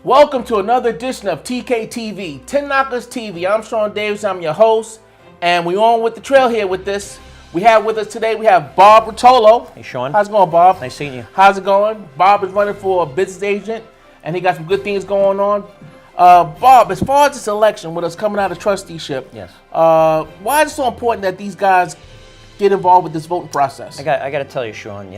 Welcome to another edition of Tktv, TinKnockers TV. I'm Sean Davis, I'm your host, and we're on with the trail here with this. We have with us today, we have Bob Rotolo. Hey, Sean. How's it going, Bob? Nice seeing you. How's it going? Bob is running for a business agent, and he got some good things going on. Bob, as far as this election, with us coming out of trusteeship, Yes. Why is it so important that these guys get involved with this voting process? I got to tell you, Sean,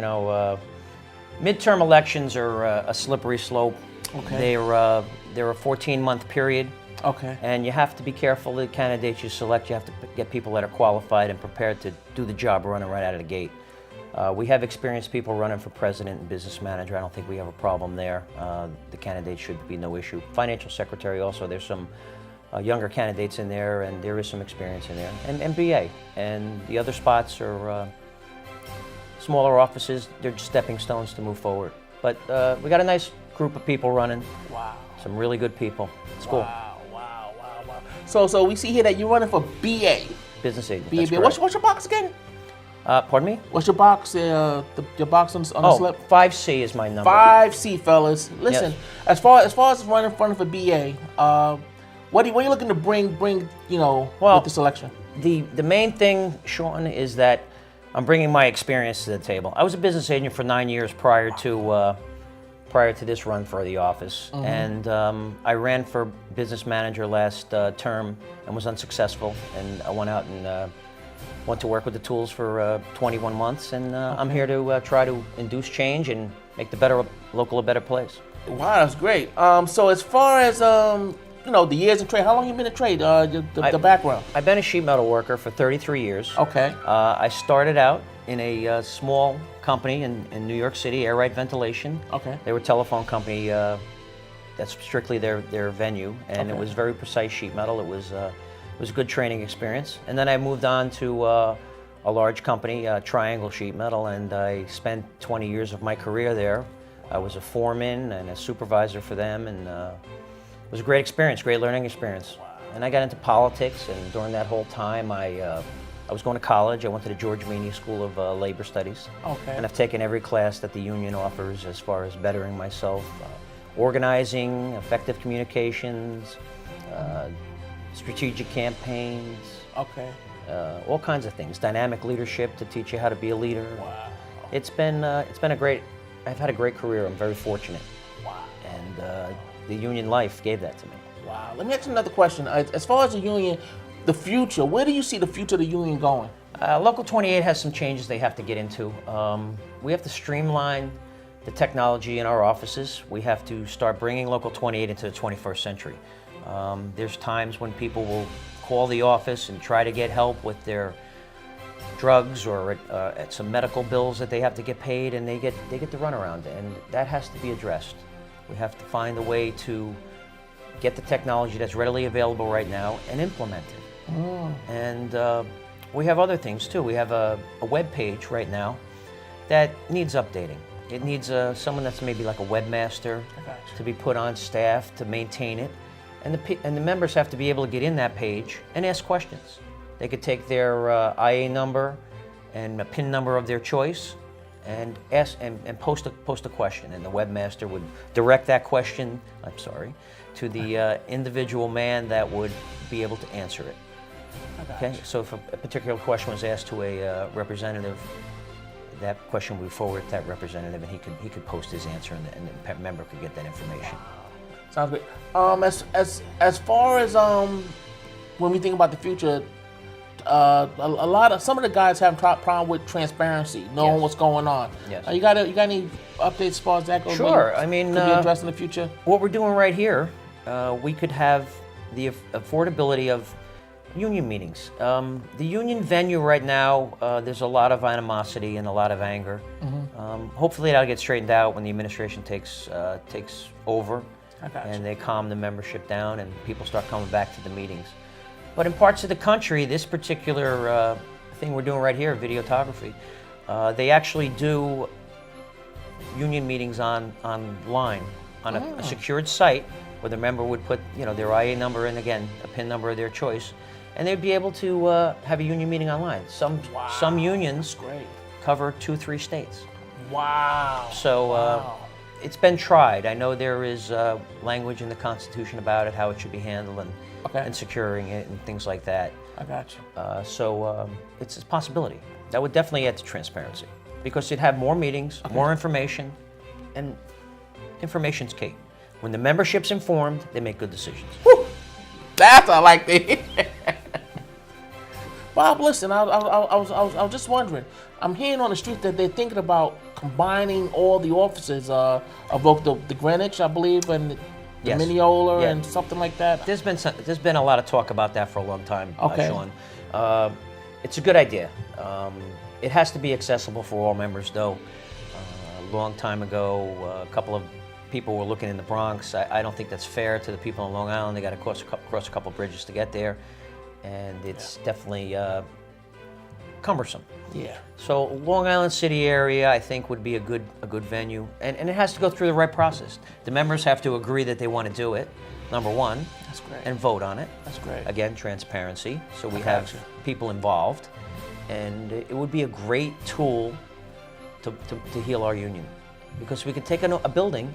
midterm elections are a slippery slope. Okay. They're a 14-month period. Okay. And you have to be careful the candidates you select. You have to get people that are qualified and prepared to do the job running right out of the gate. We have experienced people running for president and business manager. I don't think we have a problem there. The candidates should be no issue. Financial secretary also, there's some younger candidates in there, and there is some experience in there. And MBA. And the other spots are smaller offices. They're just stepping stones to move forward. But we got a nice group of people running. Wow. Some really good people. It's cool. Wow. So we see here that you're running for BA. Business agent. BA. What's your box again? Pardon me? What's your box? Your box on the slip? 5C is my number. 5C, fellas. Listen, Yes. as far as running for BA, what are you looking to bring? With this election? The main thing, Sean, is that I'm bringing my experience to the table. I was a business agent for 9 years prior to this run for the office, and I ran for business manager last term and was unsuccessful. And I went out and went to work with the tools for 21 months, and I'm here to try to induce change and make the local a better place. Wow, that's great. So as far as the years in trade, how long you been in trade? The background. I've been a sheet metal worker for 33 years. Okay. I started out in a small company in New York City, Air Right Ventilation. Okay. They were a telephone company. That's strictly their venue, and It was very precise sheet metal. It was a good training experience. And then I moved on to a large company, Triangle Sheet Metal, and I spent 20 years of my career there. I was a foreman and a supervisor for them, and it was a great experience, great learning experience. Wow. And I got into politics, and during that whole time, I was going to college. I went to the George Meany School of Labor Studies. Okay. And I've taken every class that the union offers as far as bettering myself, organizing, effective communications, strategic campaigns. Okay. All kinds of things. Dynamic leadership to teach you how to be a leader. Wow. It's been I've had a great career. I'm very fortunate. Wow. And the union life gave that to me. Wow. Let me ask you another question. As far as the union, the future, where do you see the future of the union going? Local 28 has some changes they have to get into. We have to streamline the technology in our offices. We have to start bringing Local 28 into the 21st century. There's times when people will call the office and try to get help with their drugs or at some medical bills that they have to get paid, and they get the runaround, and that has to be addressed. We have to find a way to get the technology that's readily available right now and implement it. And we have other things too. We have a web page right now that needs updating. It needs someone that's maybe like a webmaster to be put on staff to maintain it. And the members have to be able to get in that page and ask questions. They could take their IA number and a PIN number of their choice and ask and post a question, and the webmaster would direct that question, to the individual man that would be able to answer it. Okay, so if a particular question was asked to a representative, that question would be forwarded to that representative, and he could post his answer, and the member could get that information. Sounds great. As far as when we think about the future, some of the guys have problem with transparency, knowing what's going on. Yes. You got any updates as far as that goes? Sure. I mean, could be addressed in the future. What we're doing right here, we could have the affordability of union meetings. The union venue right now, there's a lot of animosity and a lot of anger. Hopefully that'll get straightened out when the administration takes over, and they calm the membership down and people start coming back to the meetings. But in parts of the country, this particular thing we're doing right here, videography, they actually do union meetings online on a secured site where the member would put their IA number in, again, a PIN number of their choice, and they'd be able to have a union meeting online. Some unions cover 2-3 states. Wow. So it's been tried. I know there is language in the Constitution about it, how it should be handled, and securing it and things like that. I got you. So it's a possibility. That would definitely add to transparency because you'd have more meetings, more information, and information's key. When the membership's informed, they make good decisions. Whew. That's what I like to hear. Bob, listen, I was just wondering. I'm hearing on the street that they're thinking about combining all the offices of both the Greenwich, I believe, and the Yes. Mineola Yeah. and something like that. There's been a lot of talk about that for a long time, Okay. Sean. It's a good idea. It has to be accessible for all members, though. A long time ago, a couple of people were looking in the Bronx. I don't think that's fair to the people on Long Island. They got to cross a couple bridges to get there, and it's definitely cumbersome. Yeah. So Long Island City area, I think, would be a good venue, and it has to go through the right process. The members have to agree that they want to do it, number one, That's great. and vote on it. That's great. Again, transparency, so we I have gotcha. people involved, and it would be a great tool to heal our union, because we could take a building,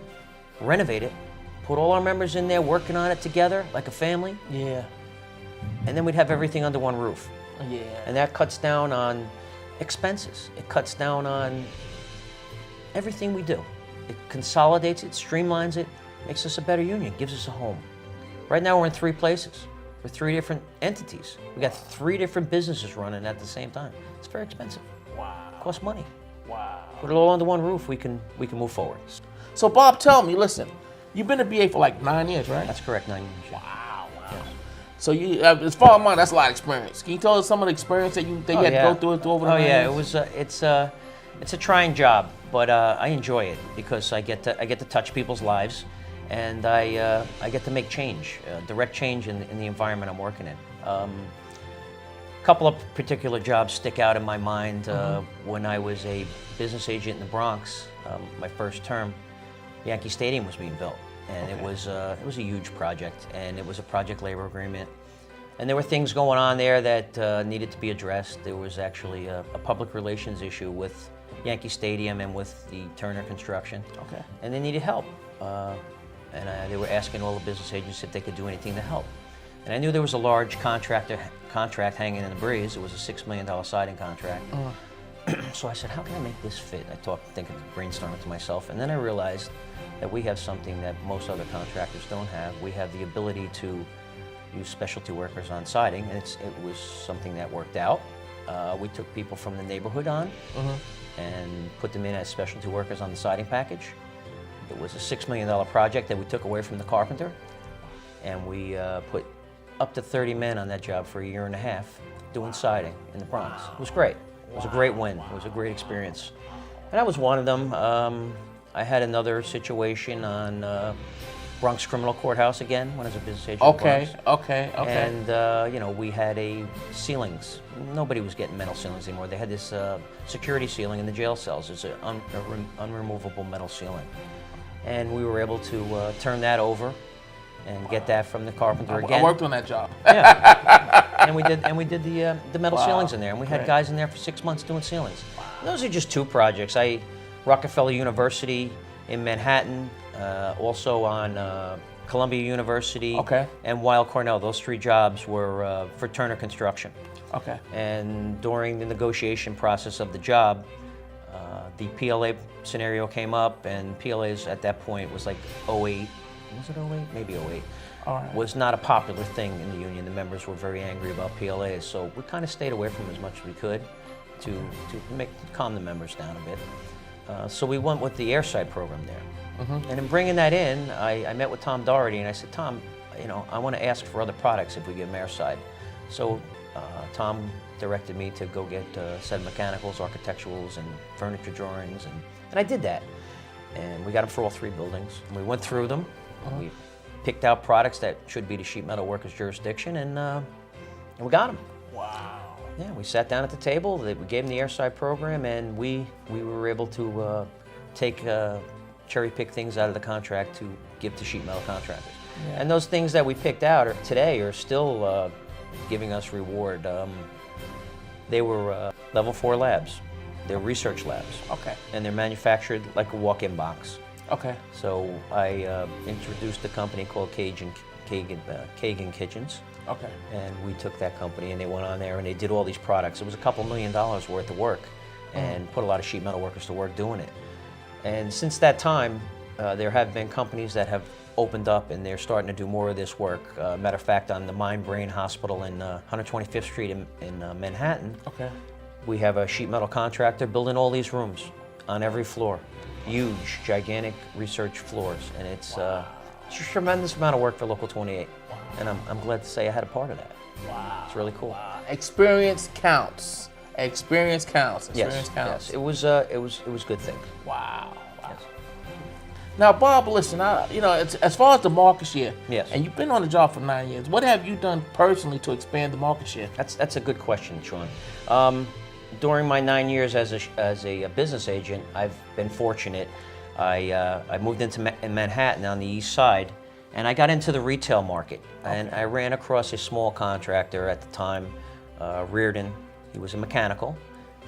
renovate it, put all our members in there working on it together like a family, Yeah. and then we'd have everything under one roof. Yeah. And that cuts down on expenses. It cuts down on everything we do. It consolidates it, streamlines it, makes us a better union, gives us a home. Right now we're in 3 places. We're 3 different entities. We got 3 different businesses running at the same time. It's very expensive. Wow. It costs money. Wow. Put it all under one roof, we can move forward. So Bob, tell me, listen, you've been at BA for like 9 years, right? That's correct, 9 years. Wow. So you, as far as mine, that's a lot of experience. Can you tell us some of the experience that you had to go through over the 9 yeah, years? it was. It's a trying job, but I enjoy it because I get to touch people's lives, and I get to make change, direct change in the environment I'm working in. A couple of particular jobs stick out in my mind. When I was a business agent in the Bronx, my first term, Yankee Stadium was being built. And it was a huge project, and it was a project labor agreement. And there were things going on there that needed to be addressed. There was actually a public relations issue with Yankee Stadium and with the Turner construction. Okay. And they needed help. They were asking all the business agents if they could do anything to help. And I knew there was a large contract hanging in the breeze. It was a $6 million siding contract. So I said, how can I make this fit? I brainstorming to myself, and then I realized that we have something that most other contractors don't have. We have the ability to use specialty workers on siding, and it was something that worked out. We took people from the neighborhood on and put them in as specialty workers on the siding package. It was a $6 million project that we took away from the carpenter, and we put up to 30 men on that job for a year and a half doing siding in the Bronx. It was great. It was a great win. It was a great experience. And I was one of them. I had another situation on Bronx Criminal Courthouse again when I was a business agent. Okay. And we had ceilings. Nobody was getting metal ceilings anymore. They had this security ceiling in the jail cells. It's an unremovable metal ceiling, and we were able to turn that over and get that from the carpenter again. I worked on that job. Yeah. And we did the metal ceilings in there, and we had guys in there for 6 months doing ceilings. Those are just 2 projects. Rockefeller University in Manhattan, also on Columbia University, and Weill Cornell. Those 3 jobs were for Turner Construction. Okay. And during the negotiation process of the job, the PLA scenario came up, and PLAs at that point was like 08. Was it 08? Maybe 08. All right. Was not a popular thing in the union. The members were very angry about PLAs, so we kind of stayed away from them as much as we could to calm the members down a bit. So we went with the airside program there. And in bringing that in, I met with Tom Doherty, and I said, Tom, I want to ask for other products if we give them airside. So Tom directed me to go get a set of mechanicals, architecturals, and furniture drawings, and I did that. And we got them for all 3 buildings. And we went through them. We picked out products that should be the sheet metal workers' jurisdiction, and we got them. Wow. Yeah, we sat down at the table. We gave them the airside program, and we were able to cherry pick things out of the contract to give to sheet metal contractors. Yeah. And those things that we picked out today are still giving us reward. They were level 4 labs. They're research labs. Okay. And they're manufactured like a walk-in box. Okay. So I introduced a company called Kagan Kitchens. Okay. And we took that company and they went on there and they did all these products. It was a couple $1 million worth of work and put a lot of sheet metal workers to work doing it. And since that time, there have been companies that have opened up and they're starting to do more of this work. Matter of fact, on the Mind Brain Hospital in 125th Street in Manhattan, Okay. we have a sheet metal contractor building all these rooms on every floor. Huge, gigantic research floors. And it's a tremendous amount of work for Local 28. Wow. And I'm glad to say I had a part of that. Wow. It's really cool. Wow. Experience counts. Experience counts. Experience counts. Yes, it was a good thing. Wow. Wow. Yes. Now, Bob, listen. It's, as far as the market share, Yes. and you've been on the job for 9 years. What have you done personally to expand the market share? That's a good question, Sean. During my 9 years as a business agent, I've been fortunate. I moved into Manhattan on the east side, and I got into the retail market. Okay. And I ran across a small contractor at the time, Reardon. He was a mechanical,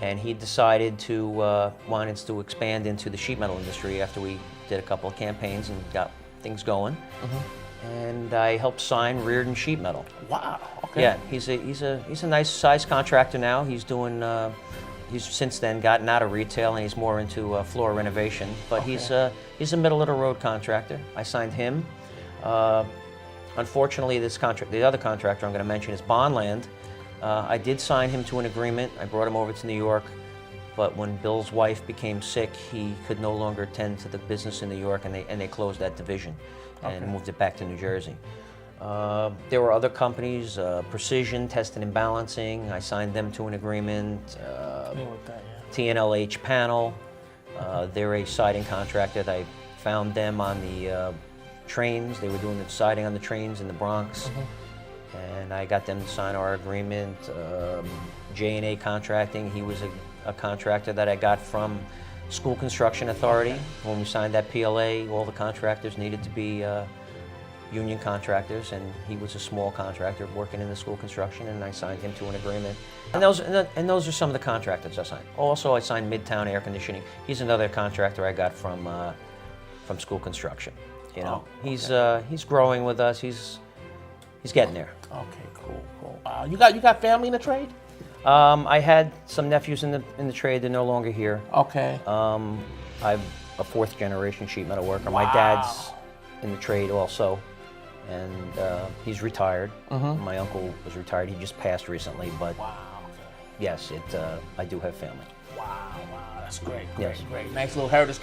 and he decided to wanted to expand into the sheet metal industry after we did a couple of campaigns and got things going. And I helped sign Reardon Sheet Metal. Wow. Okay. Yeah, he's a nice sized contractor now. He's doing he's since then gotten out of retail and he's more into floor renovation. But Okay. he's a middle of the road contractor. I signed him. Unfortunately, the other contractor I'm going to mention is Bondland. I did sign him to an agreement. I brought him over to New York. But when Bill's wife became sick, he could no longer attend to the business in New York, and they closed that division and moved it back to New Jersey. There were other companies, Precision Testing and Balancing. I signed them to an agreement. TNLH Panel. They're a siding contractor. I found them on the trains. They were doing the siding on the trains in the Bronx. And I got them to sign our agreement. J&A Contracting, he was a contractor that I got from School Construction Authority. When we signed that PLA, all the contractors needed to be union contractors, and he was a small contractor working in the school construction, and I signed him to an agreement. And those are some of the contractors I signed. Also, I signed Midtown Air Conditioning. He's another contractor I got from school construction. You know, he's growing with us. He's getting there. Okay, cool. You got family in the trade? I had some nephews in the trade. They're no longer here. Okay. I'm a fourth generation sheet metal worker. Wow. My dad's in the trade also, and he's retired. My uncle was retired. He just passed recently, but yes, I do have family. Wow, that's great. Yes. Great. Nice little heritage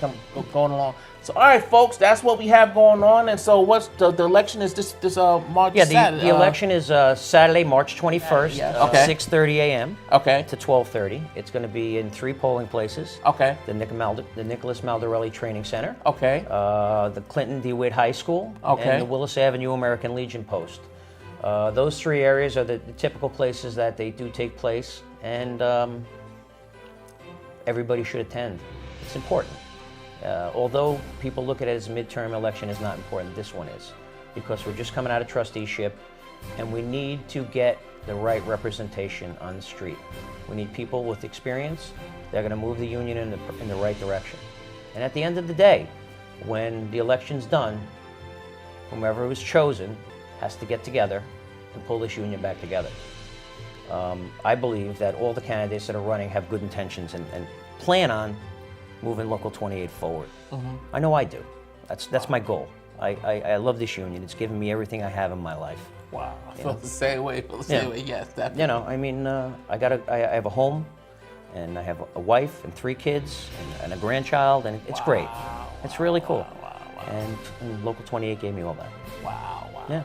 going along. So, all right, folks, that's what we have going on. And so, what's the election is this March? Yeah, Saturday? the election is Saturday, March 21st, yes. Okay. 6:30 a.m. Okay. to 12:30. It's going to be in 3 polling places. Okay. The Nicholas Maldarelli Training Center. Okay. The Clinton DeWitt High School. Okay. And the Willis Avenue American Legion Post. Those 3 areas are the typical places that they do take place, and everybody should attend. It's important. Although people look at it as a midterm election is not important, this one is, because we're just coming out of trusteeship and we need to get the right representation on the street. We need people with experience that are going to move the union in the right direction. And at the end of the day, when the election's done, whomever was chosen has to get together and pull this union back together. I believe that all the candidates that are running have good intentions and plan on moving Local 28 forward. I know I do. That's my goal. I love this union. It's given me everything I have in my life. Wow, I feel the same way. Yes, definitely. You know, I mean, I have a home, and I have a wife and 3 kids and a grandchild, and it's great. It's really cool. And Local 28 gave me all that. Wow. Yeah.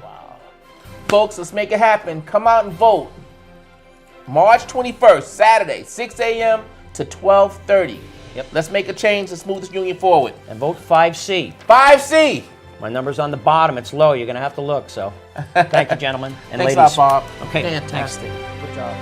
Folks, let's make it happen. Come out and vote. March 21st, Saturday, 6 a.m. to 12:30. Yep. Let's make a change. Let's move this union forward. And vote 5C. 5C. My number's on the bottom. It's low. You're going to have to look. So thank you, gentlemen and Thanks ladies. a lot, Bob. Okay. Fantastic. Good job.